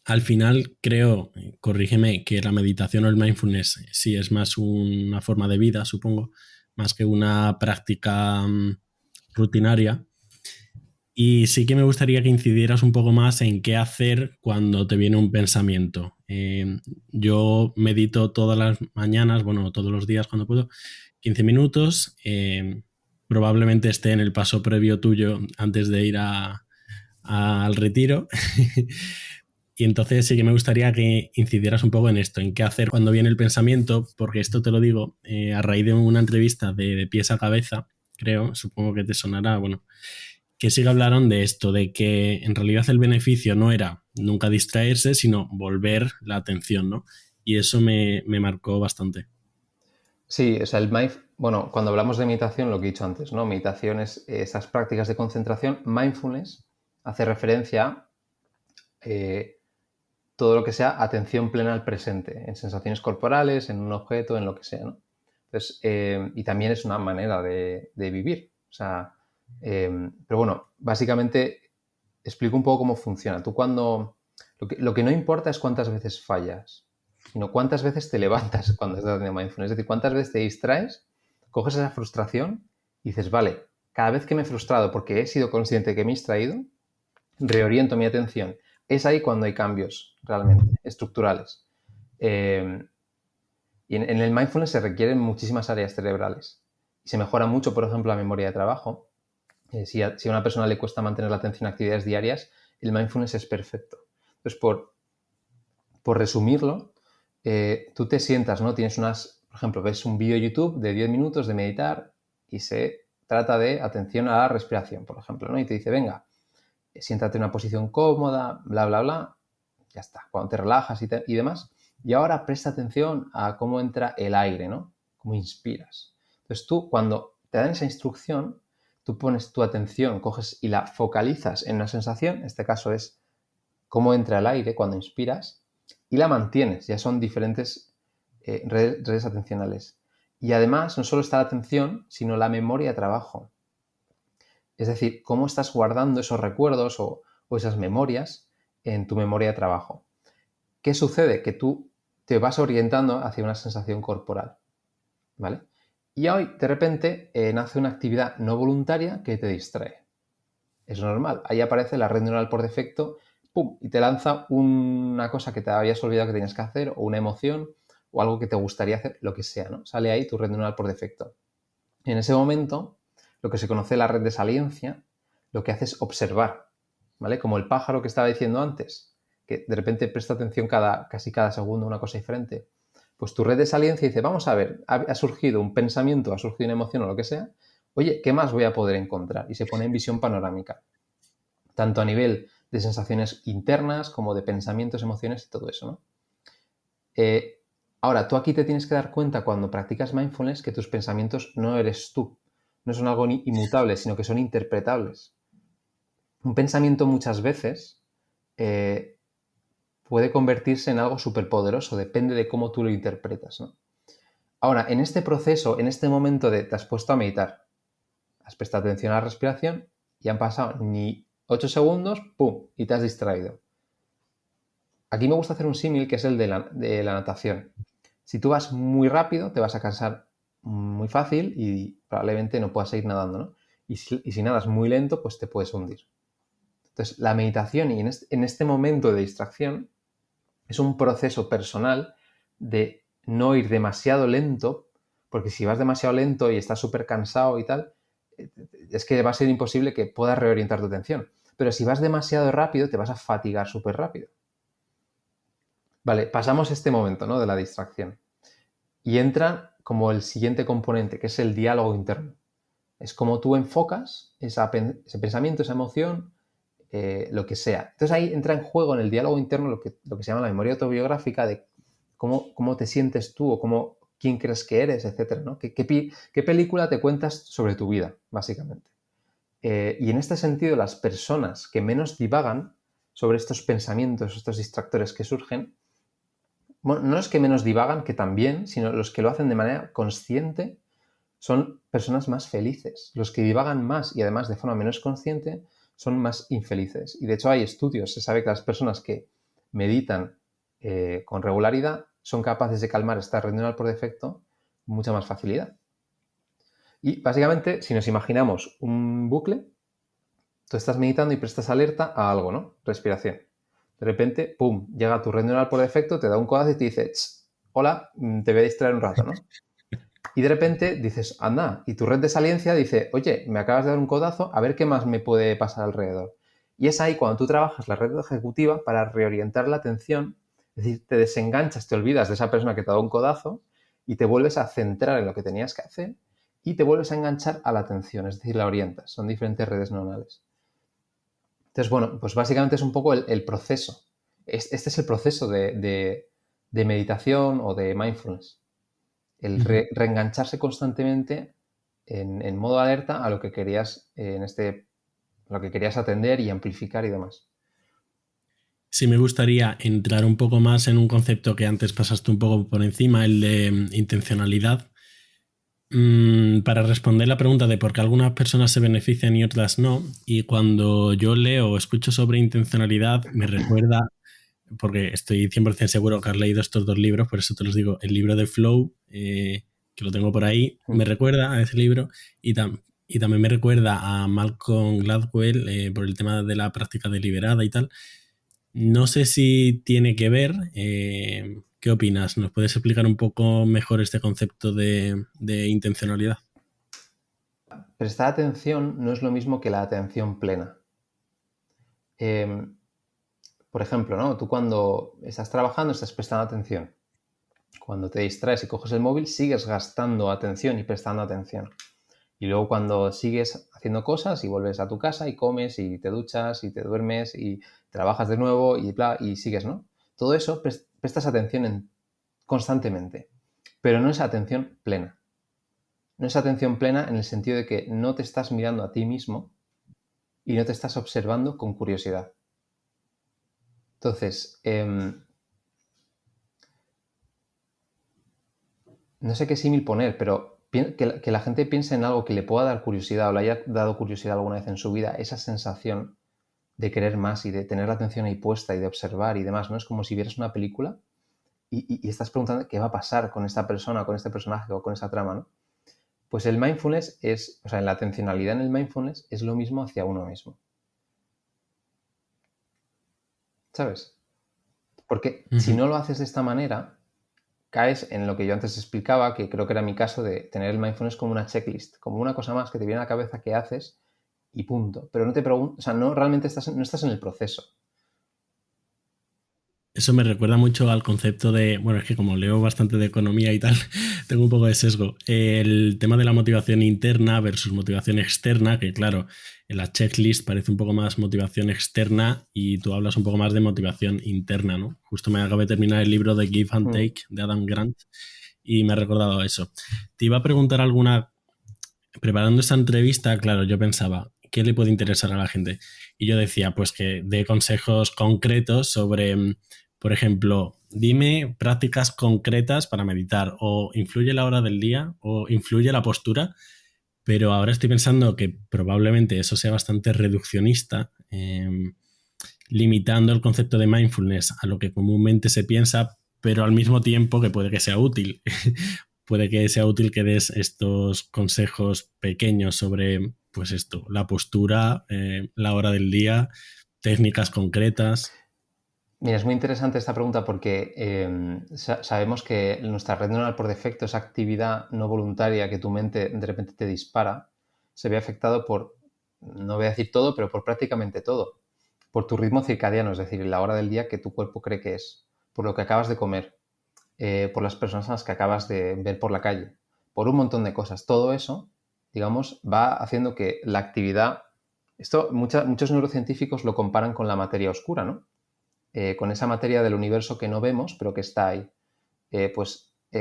Al final creo, corrígeme, que la meditación o el mindfulness sí es más una forma de vida, supongo, más que una práctica rutinaria. Y sí que me gustaría que incidieras un poco más en qué hacer cuando te viene un pensamiento. Yo medito todas las mañanas, bueno, todos los días cuando puedo, 15 minutos. Probablemente esté en el paso previo tuyo antes de ir al retiro. Y entonces sí que me gustaría que incidieras un poco en esto, en qué hacer cuando viene el pensamiento, porque esto te lo digo a raíz de una entrevista de Pies a Cabeza, creo, supongo que te sonará, bueno, que sí que hablaron de esto, de que en realidad el beneficio no era nunca distraerse, sino volver la atención, ¿no? Y eso me marcó bastante. Sí, o sea, bueno, cuando hablamos de meditación, lo que he dicho antes, ¿no? Meditación es esas prácticas de concentración. Mindfulness hace referencia a todo lo que sea atención plena al presente, en sensaciones corporales, en un objeto, en lo que sea, ¿no? Entonces, y también es una manera de vivir. O sea, pero bueno, básicamente explico un poco cómo funciona. Tú cuando... Lo que no importa es cuántas veces fallas, sino cuántas veces te levantas cuando estás haciendo mindfulness. Es decir, cuántas veces te distraes, coges esa frustración y dices, vale, cada vez que me he frustrado porque he sido consciente de que me he distraído, reoriento mi atención. Es ahí cuando hay cambios realmente estructurales. Y en el mindfulness se requieren muchísimas áreas cerebrales. Y se mejora mucho, por ejemplo, la memoria de trabajo. Si a una persona le cuesta mantener la atención en actividades diarias, el mindfulness es perfecto. Entonces, por resumirlo, tú te sientas, ¿no? Tienes por ejemplo, ves un vídeo de YouTube de 10 minutos de meditar y se trata de atención a la respiración, por ejemplo, ¿no? Y te dice, venga, siéntate en una posición cómoda, bla, bla, bla, ya está, cuando te relajas y demás. Y ahora presta atención a cómo entra el aire, ¿no? Cómo inspiras. Entonces tú, cuando te dan esa instrucción, tú pones tu atención, coges y la focalizas en una sensación, en este caso es cómo entra el aire cuando inspiras, y la mantienes, ya son diferentes redes atencionales. Y además, no solo está la atención, sino la memoria de trabajo. Es decir, cómo estás guardando esos recuerdos o esas memorias en tu memoria de trabajo. ¿Qué sucede? Que tú te vas orientando hacia una sensación corporal, ¿vale? Y hoy, de repente, nace una actividad no voluntaria que te distrae. Es normal. Ahí aparece la red neural por defecto, ¡pum! Y te lanza una cosa que te habías olvidado que tenías que hacer, o una emoción, o algo que te gustaría hacer, lo que sea, ¿no? Sale ahí tu red neural por defecto. En ese momento, lo que se conoce la red de saliencia, lo que hace es observar, ¿vale? Como el pájaro que estaba diciendo antes, que de repente presta atención casi cada segundo a una cosa diferente. Pues tu red de saliencia dice, vamos a ver, ha surgido un pensamiento, ha surgido una emoción o lo que sea, oye, ¿qué más voy a poder encontrar? Y se pone en visión panorámica, tanto a nivel de sensaciones internas como de pensamientos, emociones y todo eso, ¿no? Ahora, tú aquí te tienes que dar cuenta cuando practicas mindfulness que tus pensamientos no eres tú, no son algo inmutable, sino que son interpretables. Un pensamiento muchas veces puede convertirse en algo superpoderoso, depende de cómo tú lo interpretas, ¿no? Ahora, en este proceso, en este momento de te has puesto a meditar, has prestado atención a la respiración y han pasado ni 8 segundos, ¡pum!, y te has distraído. Aquí me gusta hacer un símil que es el de la natación. Si tú vas muy rápido, te vas a cansar muy fácil y probablemente no puedas seguir nadando, ¿no? Y si nadas muy lento, pues te puedes hundir. Entonces, la meditación y en este momento de distracción es un proceso personal de no ir demasiado lento, porque si vas demasiado lento y estás súper cansado y tal, es que va a ser imposible que puedas reorientar tu atención. Pero si vas demasiado rápido, te vas a fatigar súper rápido. Vale, pasamos este momento, ¿no?, de la distracción. Y entra como el siguiente componente, que es el diálogo interno. Es como tú enfocas ese pensamiento, esa emoción, lo que sea. Entonces ahí entra en juego en el diálogo interno lo que se llama la memoria autobiográfica de cómo te sientes tú o quién crees que eres, etcétera, ¿no? ¿Qué película te cuentas sobre tu vida, básicamente? Y en este sentido, las personas que menos divagan sobre estos pensamientos, estos distractores que surgen, bueno, no los que menos divagan, que también, sino los que lo hacen de manera consciente, son personas más felices. Los que divagan más y además de forma menos consciente son más infelices. Y de hecho hay estudios, se sabe que las personas que meditan con regularidad son capaces de calmar esta red neural por defecto con mucha más facilidad. Y básicamente, si nos imaginamos un bucle, tú estás meditando y prestas alerta a algo, ¿no? Respiración. De repente, ¡pum!, llega tu red neural por defecto, te da un codazo y te dice, hola, te voy a distraer un rato, ¿no? Y de repente dices, anda, y tu red de saliencia dice, oye, me acabas de dar un codazo, a ver qué más me puede pasar alrededor. Y es ahí cuando tú trabajas la red ejecutiva para reorientar la atención, es decir, te desenganchas, te olvidas de esa persona que te ha dado un codazo y te vuelves a centrar en lo que tenías que hacer y te vuelves a enganchar a la atención, es decir, la orientas. Son diferentes redes neuronales. Entonces, bueno, pues básicamente es un poco el proceso. Este es el proceso de meditación o de mindfulness. el reengancharse constantemente en modo alerta a lo que querías lo que querías atender y amplificar y demás. Sí, me gustaría entrar un poco más en un concepto que antes pasaste un poco por encima, el de intencionalidad. Para responder la pregunta de por qué algunas personas se benefician y otras no, y cuando yo leo o escucho sobre intencionalidad, me recuerda, porque estoy 100% seguro que has leído estos dos libros, por eso te los digo, el libro de Flow, que lo tengo por ahí, me recuerda a ese libro y, y también me recuerda a Malcolm Gladwell por el tema de la práctica deliberada y tal. No sé si tiene que ver. ¿Qué opinas? ¿Nos puedes explicar un poco mejor este concepto de intencionalidad? Prestar atención no es lo mismo que la atención plena. Por ejemplo, ¿no? Tú cuando estás trabajando estás prestando atención. Cuando te distraes y coges el móvil sigues gastando atención y prestando atención. Y luego cuando sigues haciendo cosas y vuelves a tu casa y comes y te duchas y te duermes y trabajas de nuevo y bla, y sigues, ¿no? Todo eso prestas atención constantemente, pero no es atención plena. No es atención plena en el sentido de que no te estás mirando a ti mismo y no te estás observando con curiosidad. Entonces, no sé qué símil poner, pero que la gente piense en algo que le pueda dar curiosidad o le haya dado curiosidad alguna vez en su vida, esa sensación de querer más y de tener la atención ahí puesta y de observar y demás, ¿no? Es como si vieras una película y estás preguntando qué va a pasar con esta persona, con este personaje o con esa trama, ¿no? Pues el mindfulness o sea, la atencionalidad en el mindfulness es lo mismo hacia uno mismo. ¿Sabes? Porque si no lo haces de esta manera, caes en lo que yo antes explicaba, que creo que era mi caso, de tener el mindfulness como una checklist, como una cosa más que te viene a la cabeza que haces y punto. Pero no te preguntas, o sea, no realmente no estás en el proceso. Eso me recuerda mucho al concepto de, bueno, es que como leo bastante de economía y tal, tengo un poco de sesgo. El tema de la motivación interna versus motivación externa, que claro, en la checklist parece un poco más motivación externa y tú hablas un poco más de motivación interna, ¿no? Justo me acabo de terminar el libro de Give and Take de Adam Grant y me ha recordado eso. Te iba a preguntar preparando esta entrevista, claro, yo pensaba, ¿qué le puede interesar a la gente? Y yo decía, pues que dé consejos concretos sobre, por ejemplo, dime prácticas concretas para meditar, o influye la hora del día, o influye la postura, pero ahora estoy pensando que probablemente eso sea bastante reduccionista, limitando el concepto de mindfulness a lo que comúnmente se piensa, pero al mismo tiempo que puede que sea útil. Puede que sea útil que des estos consejos pequeños sobre, pues esto, la postura, la hora del día, técnicas concretas. Mira, es muy interesante esta pregunta porque sabemos que nuestra red neuronal por defecto, esa actividad no voluntaria que tu mente de repente te dispara, se ve afectado por, no voy a decir todo, pero por prácticamente todo. Por tu ritmo circadiano, es decir, la hora del día que tu cuerpo cree que es, por lo que acabas de comer, por las personas a las que acabas de ver por la calle, por un montón de cosas. Todo eso, digamos, va haciendo que la actividad... Esto muchos neurocientíficos lo comparan con la materia oscura, ¿no? Con esa materia del universo que no vemos, pero que está ahí.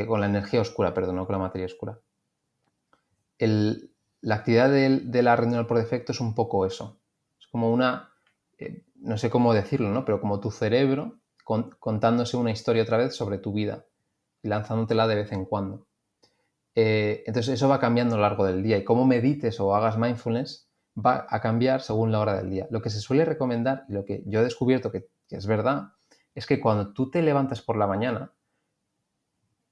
Con la energía oscura, perdón, no con la materia oscura. La actividad de la red neuronal por defecto es un poco eso. Es como no sé cómo decirlo, ¿no? Pero como tu cerebro contándose una historia otra vez sobre tu vida y lanzándotela de vez en cuando. Entonces eso va cambiando a lo largo del día y cómo medites o hagas mindfulness va a cambiar según la hora del día. Lo que se suele recomendar y lo que yo he descubierto que es verdad es que cuando tú te levantas por la mañana,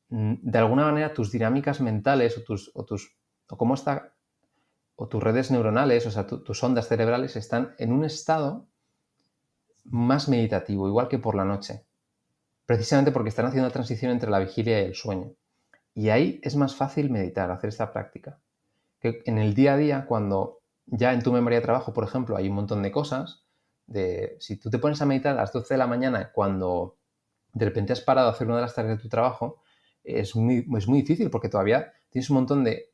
de alguna manera tus dinámicas mentales o tus redes neuronales, o sea, tus ondas cerebrales están en un estado más meditativo, igual que por la noche, precisamente porque están haciendo la transición entre la vigilia y el sueño. Y ahí es más fácil meditar, hacer esta práctica. Que en el día a día, cuando ya en tu memoria de trabajo, por ejemplo, hay un montón de cosas, si tú te pones a meditar a las 12 de la mañana cuando de repente has parado a hacer una de las tareas de tu trabajo, es muy difícil porque todavía tienes un montón de...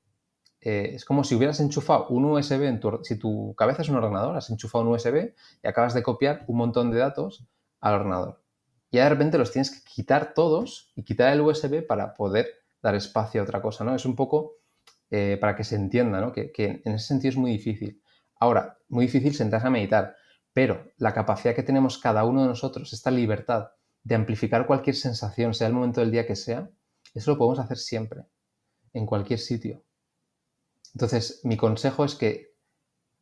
es como si hubieras enchufado un USB si tu cabeza es un ordenador, has enchufado un USB y acabas de copiar un montón de datos al ordenador. Y de repente los tienes que quitar todos y quitar el USB para poder dar espacio a otra cosa, ¿no? Es un poco para que se entienda, ¿no? Que en ese sentido es muy difícil. Ahora, muy difícil sentarse a meditar, pero la capacidad que tenemos cada uno de nosotros, esta libertad de amplificar cualquier sensación, sea el momento del día que sea, eso lo podemos hacer siempre, en cualquier sitio. Entonces, mi consejo es que,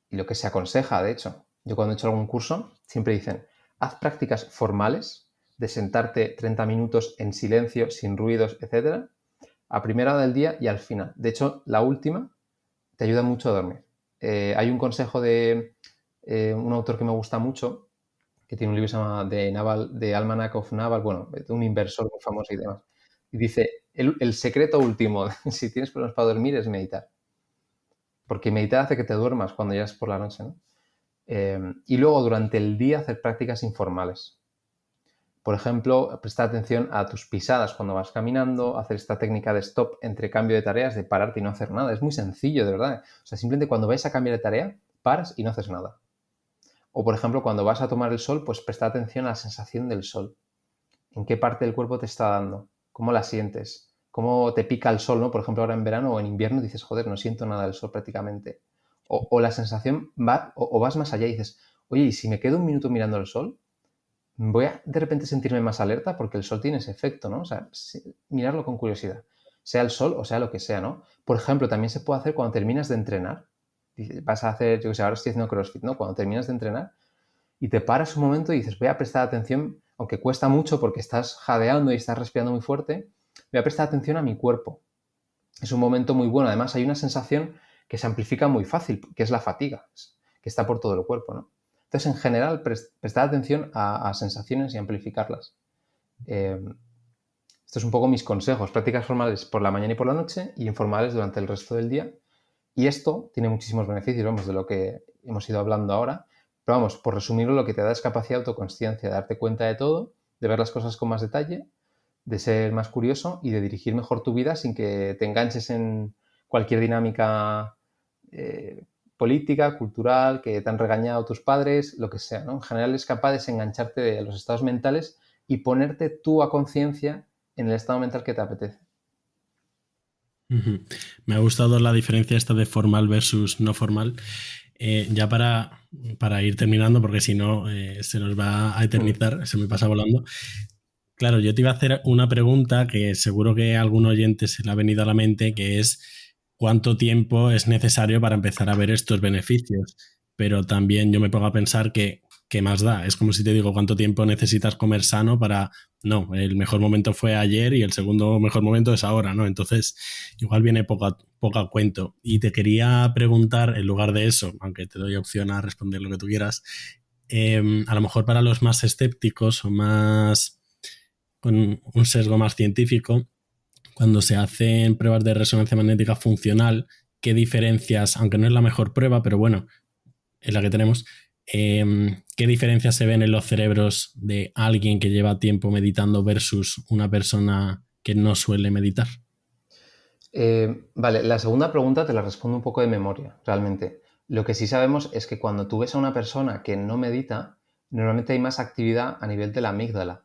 y lo que se aconseja, de hecho, yo cuando he hecho algún curso, siempre dicen, haz prácticas formales de sentarte 30 minutos en silencio, sin ruidos, etcétera, a primera hora del día y al final. De hecho, la última te ayuda mucho a dormir. Hay un consejo de un autor que me gusta mucho, que tiene un libro que se llama The Almanac of Naval, bueno, de un inversor muy famoso y demás. Y dice, el secreto último, si tienes problemas para dormir, es meditar. Porque meditar hace que te duermas cuando ya es por la noche, ¿no? Y luego durante el día hacer prácticas informales. Por ejemplo, prestar atención a tus pisadas cuando vas caminando, hacer esta técnica de stop entre cambio de tareas, de pararte y no hacer nada. Es muy sencillo, de verdad. O sea, simplemente cuando vais a cambiar de tarea, paras y no haces nada. O, por ejemplo, cuando vas a tomar el sol, pues prestar atención a la sensación del sol. ¿En qué parte del cuerpo te está dando? ¿Cómo la sientes? ¿Cómo te pica el sol, ¿no? Por ejemplo, ahora en verano o en invierno dices, joder, no siento nada del sol prácticamente. O la sensación va, o vas más allá y dices, oye, ¿y si me quedo un minuto mirando el sol? Voy a de repente sentirme más alerta porque el sol tiene ese efecto, ¿no? O sea, mirarlo con curiosidad, sea el sol o sea lo que sea, ¿no? Por ejemplo, también se puede hacer cuando terminas de entrenar. Vas a hacer, yo que sé, ahora estoy haciendo CrossFit, ¿no? Cuando terminas de entrenar y te paras un momento y dices, voy a prestar atención, aunque cuesta mucho porque estás jadeando y estás respirando muy fuerte, voy a prestar atención a mi cuerpo. Es un momento muy bueno. Además, hay una sensación que se amplifica muy fácil, que es la fatiga, que está por todo el cuerpo, ¿no? Entonces, en general, prestar atención a sensaciones y amplificarlas. Esto es un poco mis consejos. Prácticas formales por la mañana y por la noche y informales durante el resto del día. Y esto tiene muchísimos beneficios, vamos, de lo que hemos ido hablando ahora. Pero vamos, por resumirlo, lo que te da es capacidad de autoconsciencia, de darte cuenta de todo, de ver las cosas con más detalle, de ser más curioso y de dirigir mejor tu vida sin que te enganches en cualquier dinámica política, cultural, que te han regañado tus padres, lo que sea, ¿no? En general es capaz de desengancharte de los estados mentales y ponerte tú a conciencia en el estado mental que te apetece. Me ha gustado la diferencia esta de formal versus no formal. Ya para ir terminando, porque si no se nos va a eternizar, se me pasa volando. Claro, yo te iba a hacer una pregunta que seguro que a algún oyente se le ha venido a la mente, que es ¿cuánto tiempo es necesario para empezar a ver estos beneficios? Pero también yo me pongo a pensar que ¿qué más da? Es como si te digo cuánto tiempo necesitas comer sano para... No, el mejor momento fue ayer y el segundo mejor momento es ahora, ¿no? Entonces, igual viene poco a cuento. Y te quería preguntar, en lugar de eso, aunque te doy opción a responder lo que tú quieras, a lo mejor para los más escépticos o más con un sesgo más científico, cuando se hacen pruebas de resonancia magnética funcional, ¿qué diferencias, aunque no es la mejor prueba, pero bueno, es la que tenemos, qué diferencias se ven en los cerebros de alguien que lleva tiempo meditando versus una persona que no suele meditar? Vale, la segunda pregunta te la respondo un poco de memoria, realmente. Lo que sí sabemos es que cuando tú ves a una persona que no medita, normalmente hay más actividad a nivel de la amígdala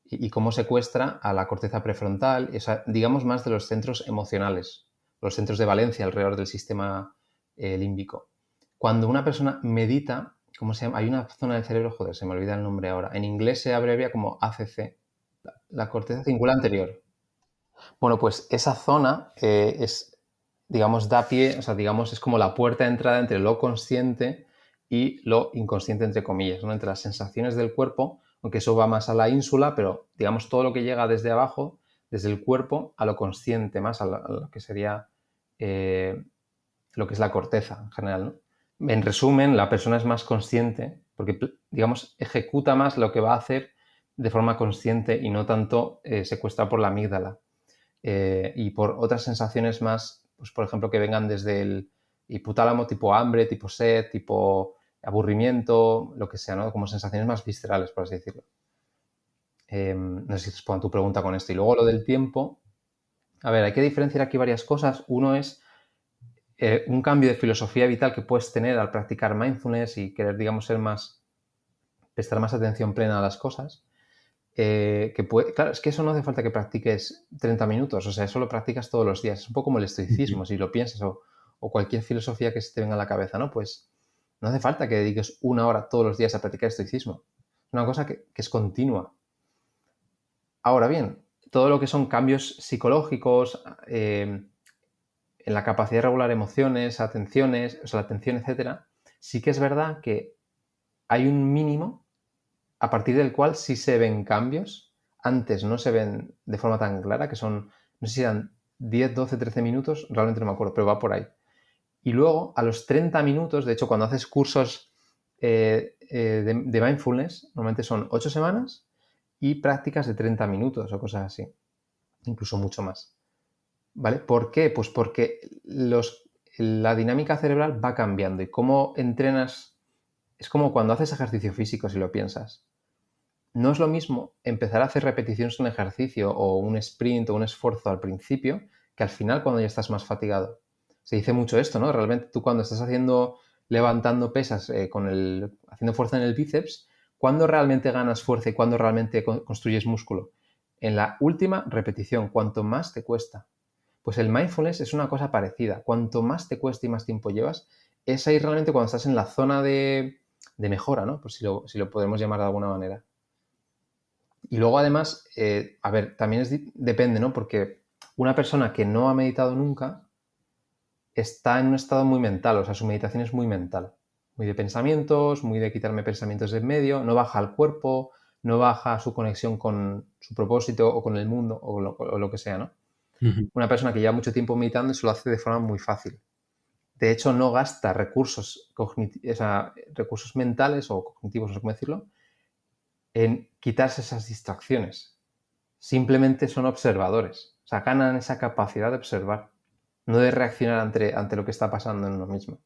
y cómo secuestra a la corteza prefrontal, o sea, digamos más de los centros emocionales, los centros de valencia alrededor del sistema límbico. Cuando una persona medita, ¿cómo se llama? Hay una zona del cerebro, joder, se me olvida el nombre ahora. En inglés se abrevia como ACC, la corteza cingulada anterior. Bueno, pues esa zona es, digamos, da pie, o sea, digamos, es como la puerta de entrada entre lo consciente y lo inconsciente, entre comillas, ¿no? Entre las sensaciones del cuerpo, aunque eso va más a la ínsula, pero, digamos, todo lo que llega desde abajo, desde el cuerpo, a lo consciente, más a lo que sería lo que es la corteza en general, ¿no? En resumen, la persona es más consciente porque, digamos, ejecuta más lo que va a hacer de forma consciente y no tanto secuestrado por la amígdala. Y por otras sensaciones más, pues por ejemplo, que vengan desde el hipotálamo, tipo hambre, tipo sed, tipo aburrimiento, lo que sea, ¿no? Como sensaciones más viscerales, por así decirlo. No sé si respondo a tu pregunta con esto. Y luego lo del tiempo. A ver, hay que diferenciar aquí varias cosas. Uno es un cambio de filosofía vital que puedes tener al practicar mindfulness y querer, digamos, prestar más atención plena a las cosas. Claro, es que eso no hace falta que practiques 30 minutos, o sea, eso lo practicas todos los días. Es un poco como el estoicismo, si lo piensas, o cualquier filosofía que se te venga a la cabeza, ¿no? Pues no hace falta que dediques 1 hora todos los días a practicar estoicismo. Es una cosa que es continua. Ahora bien, todo lo que son cambios psicológicos, en la capacidad de regular emociones, atenciones, o sea, la atención, etcétera, sí que es verdad que hay un mínimo a partir del cual sí se ven cambios. Antes no se ven de forma tan clara, que son, no sé si eran 10, 12, 13 minutos, realmente no me acuerdo, pero va por ahí. Y luego, a los 30 minutos, de hecho, cuando haces cursos de mindfulness, normalmente son 8 semanas y prácticas de 30 minutos o cosas así, incluso mucho más. ¿Vale? ¿Por qué? Pues porque la dinámica cerebral va cambiando y cómo entrenas es como cuando haces ejercicio físico, si lo piensas. No es lo mismo empezar a hacer repeticiones en un ejercicio o un sprint o un esfuerzo al principio que al final cuando ya estás más fatigado. Se dice mucho esto, ¿no? Realmente tú cuando estás levantando pesas, haciendo fuerza en el bíceps, ¿cuándo realmente ganas fuerza y cuándo realmente construyes músculo? En la última repetición, cuanto más te cuesta. Pues el mindfulness es una cosa parecida. Cuanto más te cuesta y más tiempo llevas, es ahí realmente cuando estás en la zona de mejora, ¿no? Pues si lo podemos llamar de alguna manera. Y luego además, a ver, también depende, ¿no? Porque una persona que no ha meditado nunca está en un estado muy mental, o sea, su meditación es muy mental, muy de pensamientos, muy de quitarme pensamientos de en medio, no baja al cuerpo, no baja su conexión con su propósito o con el mundo o lo que sea, ¿no? Ujú. Una persona que lleva mucho tiempo meditando se lo hace de forma muy fácil. De hecho, no gasta recursos mentales o cognitivos, no sé cómo decirlo, en quitarse esas distracciones. Simplemente son observadores. O sea, ganan esa capacidad de observar, no de reaccionar ante lo que está pasando en uno mismo.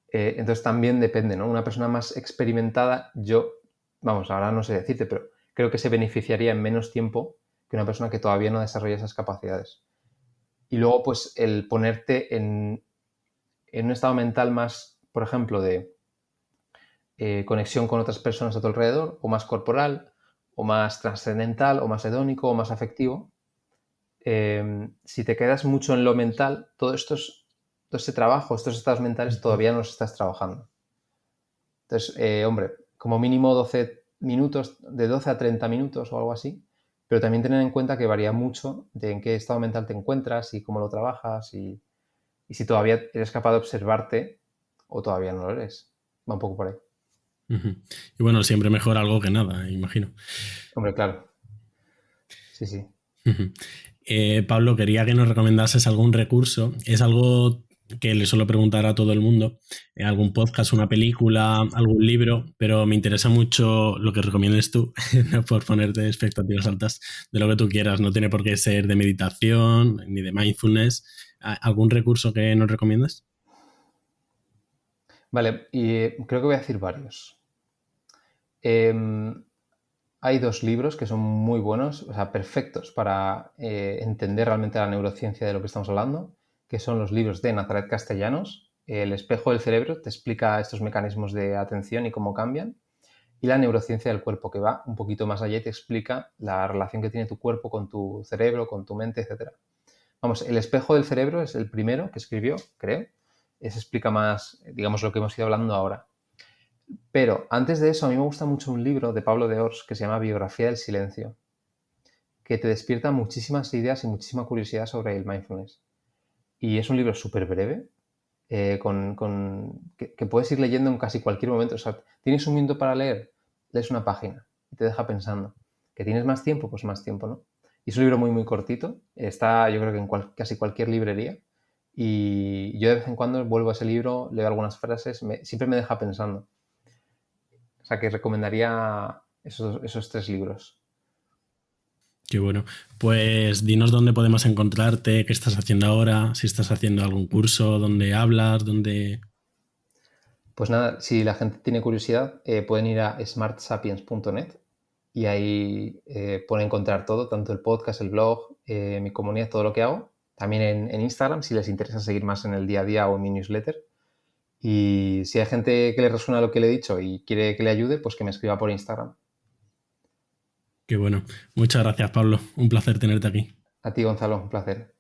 Entonces también depende, ¿no? Una persona más experimentada, vamos, ahora no sé decirte, pero creo que se beneficiaría en menos tiempo que una persona que todavía no desarrolla esas capacidades. Y luego, pues, el ponerte en un estado mental más, por ejemplo, de conexión con otras personas a tu alrededor, o más corporal, o más trascendental, o más hedónico, o más afectivo. Si te quedas mucho en lo mental, todo ese trabajo, estos estados mentales todavía no los estás trabajando. Entonces, hombre, como mínimo 12 minutos, de 12 a 30 minutos o algo así, pero también tener en cuenta que varía mucho de en qué estado mental te encuentras y cómo lo trabajas y si todavía eres capaz de observarte o todavía no lo eres. Va un poco por ahí. Ujú. Y bueno, siempre mejor algo que nada, imagino. Hombre, claro. Sí, sí. Ujú. Pablo, quería que nos recomendases algún recurso. Es algo que le suelo preguntar a todo el mundo. Algún podcast, una película, algún libro, pero me interesa mucho lo que recomiendes tú, no por ponerte expectativas altas de lo que tú quieras. No tiene por qué ser de meditación ni de mindfulness. ¿Algún recurso que nos recomiendas? Vale, y creo que voy a decir varios. Em, Hay 2 libros que son muy buenos, o sea, perfectos para entender realmente la neurociencia de lo que estamos hablando, que son los libros de Nazaret Castellanos. El espejo del cerebro te explica estos mecanismos de atención y cómo cambian. Y la neurociencia del cuerpo, que va un poquito más allá y te explica la relación que tiene tu cuerpo con tu cerebro, con tu mente, etc. Vamos, el espejo del cerebro es el primero que escribió, creo. Ese explica más, digamos, lo que hemos ido hablando ahora. Pero antes de eso, a mí me gusta mucho un libro de Pablo de Ors que se llama Biografía del Silencio, que te despierta muchísimas ideas y muchísima curiosidad sobre el mindfulness. Y es un libro súper breve, que puedes ir leyendo en casi cualquier momento. O sea, tienes un minuto para leer, lees una página y te deja pensando. ¿Que tienes más tiempo? Pues más tiempo, ¿no? Y es un libro muy, muy cortito. Está, yo creo que en casi cualquier librería. Y yo de vez en cuando vuelvo a ese libro, leo algunas frases, siempre me deja pensando. O sea, que recomendaría esos 3 libros. Qué bueno. Pues dinos dónde podemos encontrarte, qué estás haciendo ahora, si estás haciendo algún curso, dónde hablas, dónde... Pues nada, si la gente tiene curiosidad, pueden ir a smartsapiens.net y ahí pueden encontrar todo, tanto el podcast, el blog, mi comunidad, todo lo que hago. También en Instagram, si les interesa seguir más en el día a día o en mi newsletter. Y si hay gente que le resuena lo que le he dicho y quiere que le ayude, pues que me escriba por Instagram. Qué bueno. Muchas gracias, Pablo. Un placer tenerte aquí. A ti, Gonzalo, un placer.